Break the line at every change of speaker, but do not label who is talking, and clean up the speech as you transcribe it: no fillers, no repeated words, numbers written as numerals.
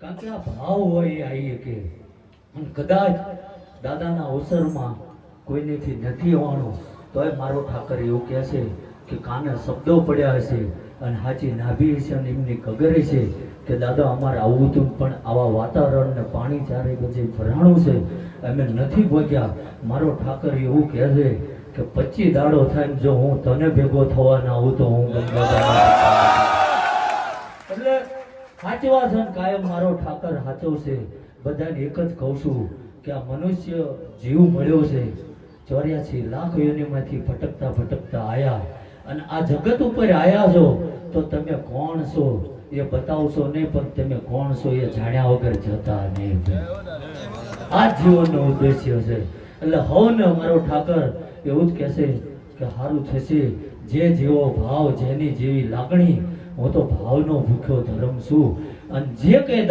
કારણ કે આ ભાવ હોય એ આવી કે અને કદાચ દાદાના અવસરમાં કોઈનેથી નથી આવવાનું તોય મારો ઠાકર એવું કહે છે કે કાને શબ્દો પડ્યા હશે અને સાચી નાભી છે અને એમની કગર છે કે દાદા અમારે આવું હતું પણ આવા વાતાવરણ ને પાણી ચારે બધે ભરાણું છે અમે નથી પહોંચ્યા. મારો ઠાકર એવું કહે છે કે 25 દાડો થાય જો હું તને ભેગો થવા ના આવું તો હું ગંગા એટલે સાચવા છે કાયમ મારો ઠાકર સાચો છે. બધાને એક જ કહું છું કે આ મનુષ્ય જીવ મળ્યો છે 84 લાખ યોનિમાંથી ભટકતા ભટકતા આયા અને આ જગત ઉપર આયા છો તો તમે કોણ છો એ બતાવશો નહીં પણ તમે કોણ છો એ જાણ્યા વગર જતા નહીં. આ જીવનનો ઉદ્દેશ્ય છે. એટલે હવને મારો ઠાકર એવું જ કહેશે કે સારું થશે જે જેવો ભાવ જેની જેવી લાગણી. હું તો ભાવનો ભૂખ્યો ધર્મ છું અને જે કઈ